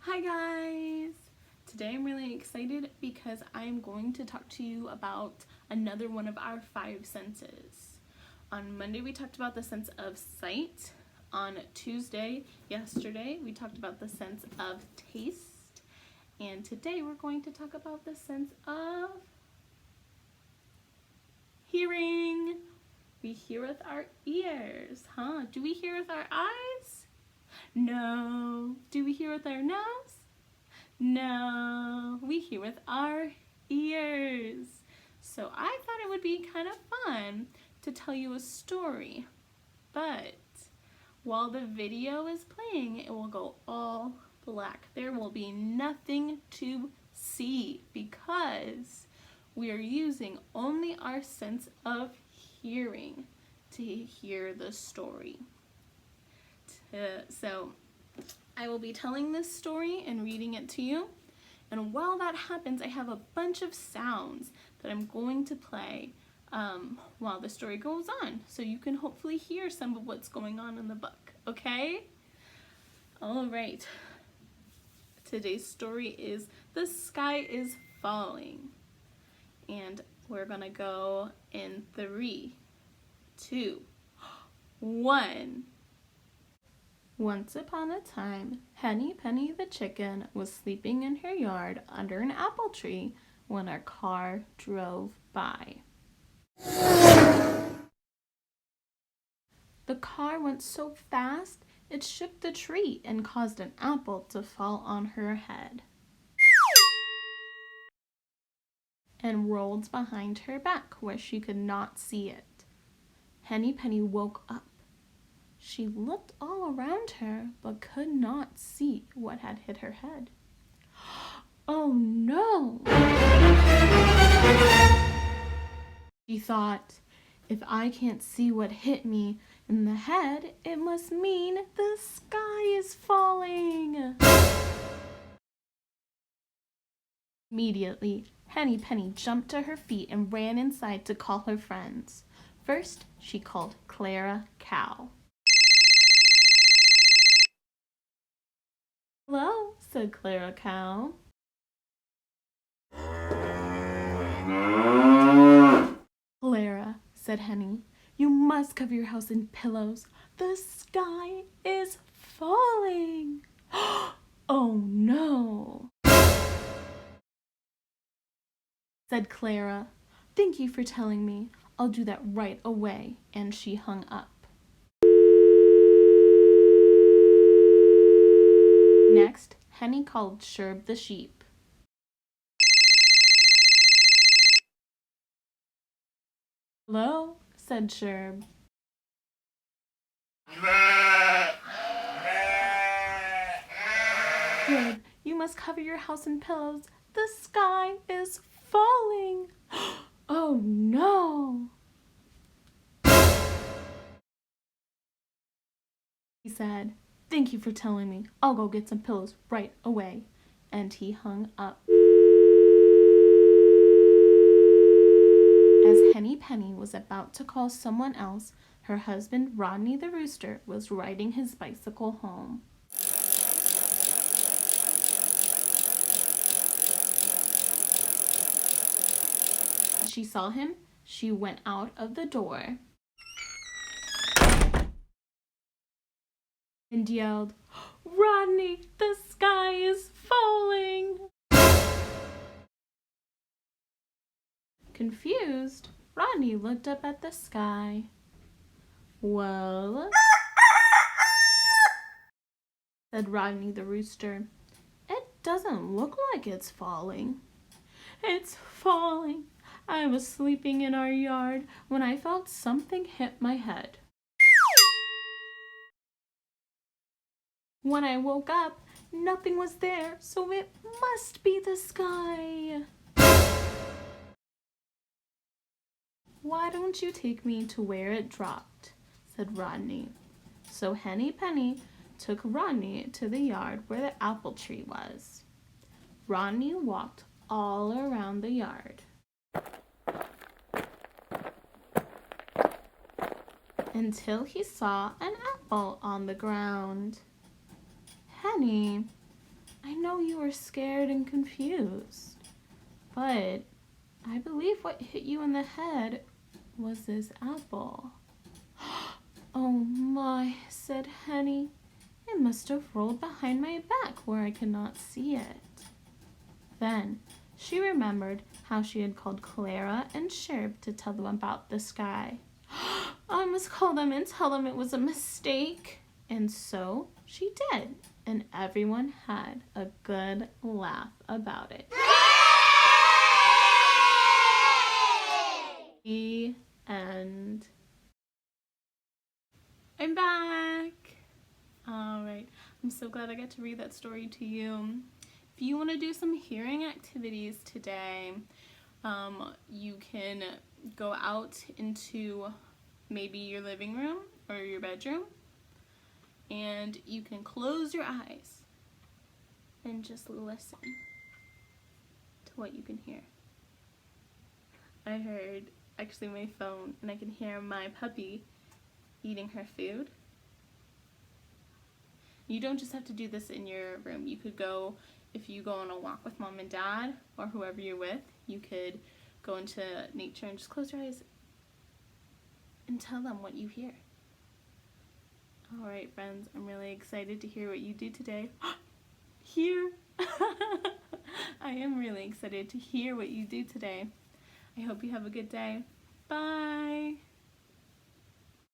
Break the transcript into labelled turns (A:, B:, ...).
A: Hi guys! Today I'm really excited because I'm going to talk to you about another one of our five senses. On Monday we talked about the sense of sight. On Tuesday, yesterday, we talked about the sense of taste. And today we're going to talk about the sense of hearing. We hear with our ears, huh? Do we hear with our eyes? No. Do we hear with our nose? No. We hear with our ears. So I thought it would be kind of fun to tell you a story. But while the video is playing, it will go all black. There will be nothing to see because we are using only our sense of hearing to hear the story. So I will be telling this story and reading it to you. And while that happens, I have a bunch of sounds that I'm going to play while the story goes on. So you can hopefully hear some of what's going on in the book, okay? All right. Today's story is The Sky is Falling. And we're gonna go in 3, 2, 1. Once upon a time, Henny Penny the chicken was sleeping in her yard under an apple tree when a car drove by. The car went so fast it shook the tree and caused an apple to fall on her head and rolled behind her back where she could not see it. Henny Penny woke up. She looked all around her, but could not see what had hit her head. Oh no! She thought, if I can't see what hit me in the head, it must mean the sky is falling. Immediately, Henny Penny jumped to her feet and ran inside to call her friends. First, she called Clara Cow. "Hello," said Clara Cow. "Clara," said Henny, "you must cover your house in pillows. The sky is falling." "Oh no," said Clara. "Thank you for telling me. I'll do that right away." And she hung up. Next, Henny called Sherb the sheep. "Hello," said Sherb. "Good, you must cover your house in pillows. The sky is falling." "Oh no," he said. "Thank you for telling me. I'll go get some pillows right away." And he hung up. As Henny Penny was about to call someone else, her husband Rodney the rooster was riding his bicycle home. When she saw him, she went out of the door and yelled, "Rodney, the sky is falling!" Confused, Rodney looked up at the sky. "Well," said Rodney the rooster, "it doesn't look like it's falling." "It's falling. I was sleeping in our yard when I felt something hit my head. When I woke up, nothing was there, so it must be the sky." "Why don't you take me to where it dropped?" said Rodney. So Henny Penny took Rodney to the yard where the apple tree was. Rodney walked all around the yard until he saw an apple on the ground. "Henny, I know you were scared and confused, but I believe what hit you in the head was this apple." "Oh my," said Henny. "It must have rolled behind my back where I could not see it." Then she remembered how she had called Clara and Sherb to tell them about the sky. "I must call them and tell them it was a mistake." And so she did, and everyone had a good laugh about it. The end. I'm back. All right. I'm so glad I got to read that story to you. If you want to do some hearing activities today, you can go out into maybe your living room or your bedroom, and you can close your eyes and just listen to what you can hear. I heard actually my phone, and I can hear my puppy eating her food. You don't just have to do this in your room. You could go, if you go on a walk with mom and dad or whoever you're with, you could go into nature and just close your eyes and tell them what you hear. All right, friends, I'm really excited to hear what you do today. Here! I am really excited to hear what you do today. I hope you have a good day. Bye!